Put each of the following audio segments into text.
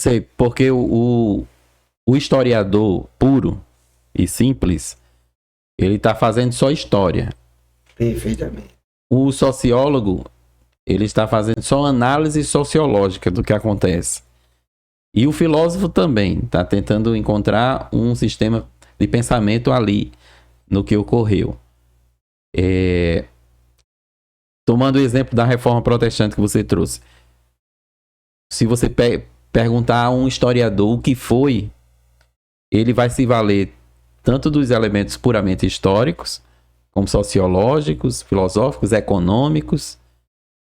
Sei, porque o historiador puro e simples, ele está fazendo só história. Perfeitamente. O sociólogo, ele está fazendo só análise sociológica do que acontece. E o filósofo também está tentando encontrar um sistema de pensamento ali no que ocorreu. Tomando o exemplo da reforma protestante que você trouxe. Se você perguntar a um historiador o que foi, ele vai se valer tanto dos elementos puramente históricos, como sociológicos, filosóficos, econômicos,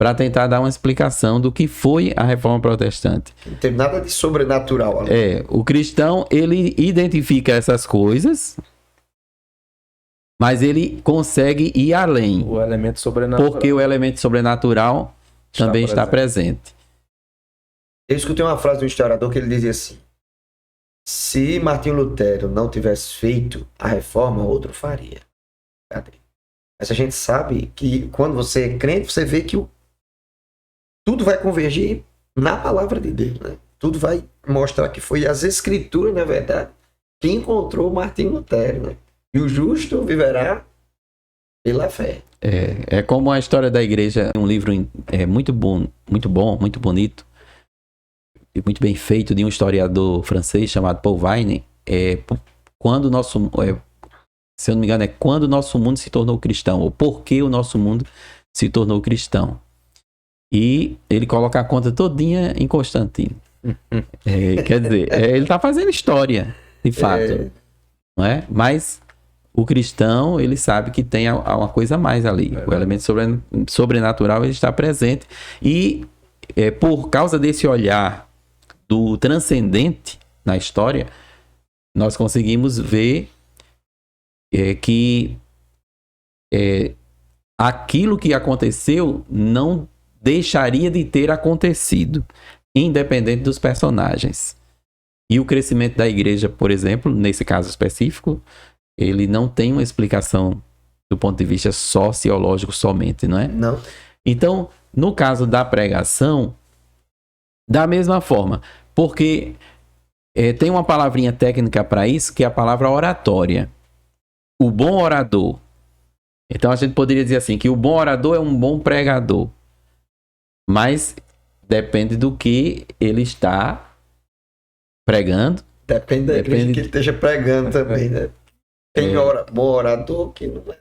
para tentar dar uma explicação do que foi a reforma protestante. Não tem nada de sobrenatural ali. O cristão, ele identifica essas coisas, mas ele consegue ir além. O elemento sobrenatural. Porque o elemento sobrenatural também está presente. Eu escutei uma frase de um historiador que ele dizia assim: se Martinho Lutero não tivesse feito a reforma, outro faria. Mas a gente sabe que quando você é crente, você vê que tudo vai convergir na palavra de Deus, né? Tudo vai mostrar que foi as escrituras, na verdade, que encontrou Martinho Lutero, né? E o justo viverá pela fé. É como a história da igreja, um livro muito bom, muito bonito, e muito bem feito, de um historiador francês chamado Paul Vinet. Quando o nosso, se eu não me engano, quando o nosso mundo se tornou cristão, ou por que o nosso mundo se tornou cristão. E ele coloca a conta todinha em Constantino. Quer dizer, ele está fazendo história, de fato. Não é? Mas o cristão, ele sabe que tem uma coisa a mais ali. O elemento sobrenatural, ele está presente. E por causa desse olhar do transcendente na história, nós conseguimos ver que aquilo que aconteceu não deixaria de ter acontecido, independente dos personagens. E o crescimento da igreja, por exemplo, nesse caso específico, ele não tem uma explicação do ponto de vista sociológico somente, não é? Não. Então, no caso da pregação, da mesma forma, porque tem uma palavrinha técnica para isso, que é a palavra oratória. O bom orador. Então, a gente poderia dizer assim, que o bom orador é um bom pregador. Mas depende do que ele está pregando. Depende da igreja que ele esteja pregando também, né? Tem bom orador que não é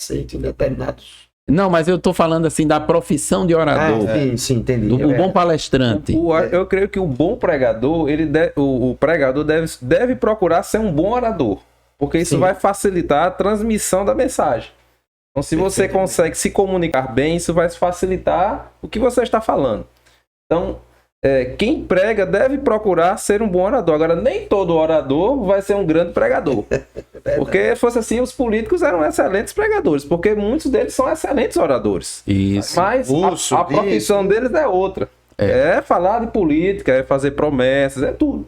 aceito em determinados. Não, mas eu estou falando assim da profissão de orador. Sim, entendi. O bom palestrante. Eu creio que o bom pregador, o pregador deve procurar ser um bom orador. Porque isso vai facilitar a transmissão da mensagem. Então, se você consegue se comunicar bem, isso vai facilitar o que você está falando. Então, quem prega deve procurar ser um bom orador. Agora, nem todo orador vai ser um grande pregador. Porque, fosse assim, os políticos eram excelentes pregadores. Porque muitos deles são excelentes oradores. Isso. Mas a profissão deles é outra. É falar de política, é fazer promessas, é tudo.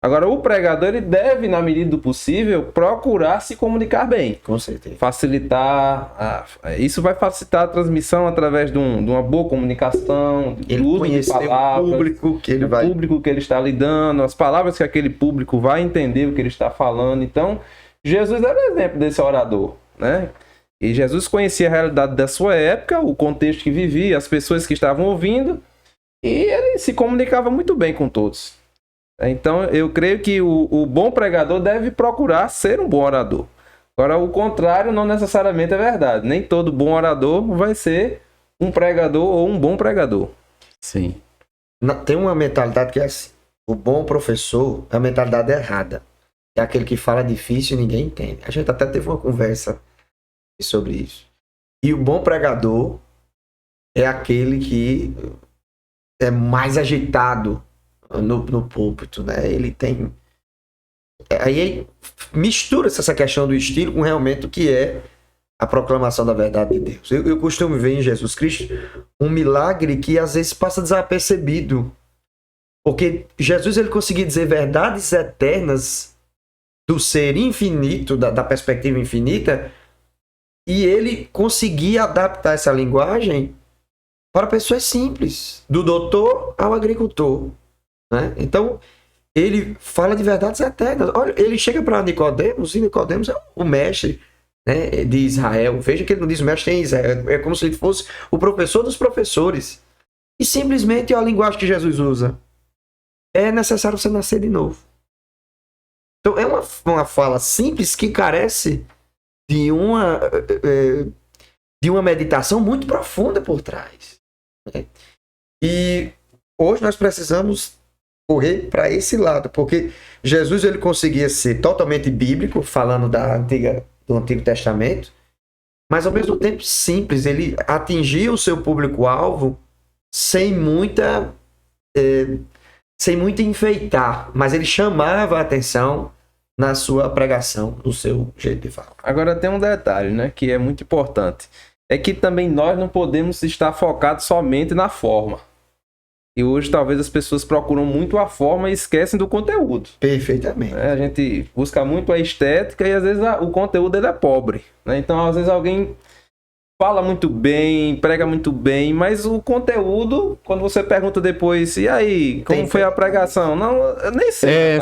Agora, o pregador, ele deve, na medida do possível, procurar se comunicar bem. Com certeza. Facilitar. Isso vai facilitar a transmissão através de uma boa comunicação, ele uso conhecer de palavras, o público que ele público que ele está lidando, as palavras que aquele público vai entender o que ele está falando. Então, Jesus era o exemplo desse orador, né? E Jesus conhecia a realidade da sua época, o contexto que vivia, as pessoas que estavam ouvindo, e ele se comunicava muito bem com todos. Então, eu creio que o bom pregador deve procurar ser um bom orador. Agora, o contrário não necessariamente é verdade. Nem todo bom orador vai ser um pregador ou um bom pregador. Sim. Tem uma mentalidade que é assim. O bom professor é a mentalidade errada. É aquele que fala difícil e ninguém entende. A gente até teve uma conversa sobre isso. E o bom pregador é aquele que é mais agitado no púlpito, né? Ele tem... Aí mistura-se essa questão do estilo com realmente o que é a proclamação da verdade de Deus. Eu costumo ver em Jesus Cristo um milagre que às vezes passa desapercebido. Porque Jesus, ele conseguia dizer verdades eternas do ser infinito, da perspectiva infinita, e ele conseguia adaptar essa linguagem para pessoas simples, do doutor ao agricultor. né? Então, ele fala de verdades eternas. Olha, ele chega para Nicodemos, e Nicodemos é o mestre, né, de Israel. Veja que ele não diz mestre em Israel, é como se ele fosse o professor dos professores. E simplesmente a linguagem que Jesus usa. É necessário você nascer de novo. Então é uma fala simples que carece de uma meditação muito profunda por trás, né? E hoje nós precisamos correr para esse lado, porque Jesus ele conseguia ser totalmente bíblico, falando do Antigo Testamento, mas ao mesmo tempo simples. Ele atingia o seu público-alvo sem muita enfeitar, mas ele chamava a atenção na sua pregação, no seu jeito de falar. Agora tem um detalhe, né, que é muito importante. É que também nós não podemos estar focados somente na forma. E hoje talvez as pessoas procuram muito a forma e esquecem do conteúdo. Perfeitamente. A gente busca muito a estética e às vezes o conteúdo ele é pobre, né? Então às vezes alguém fala muito bem, prega muito bem, mas o conteúdo, quando você pergunta depois, e aí, como foi a pregação? Não, eu nem sei.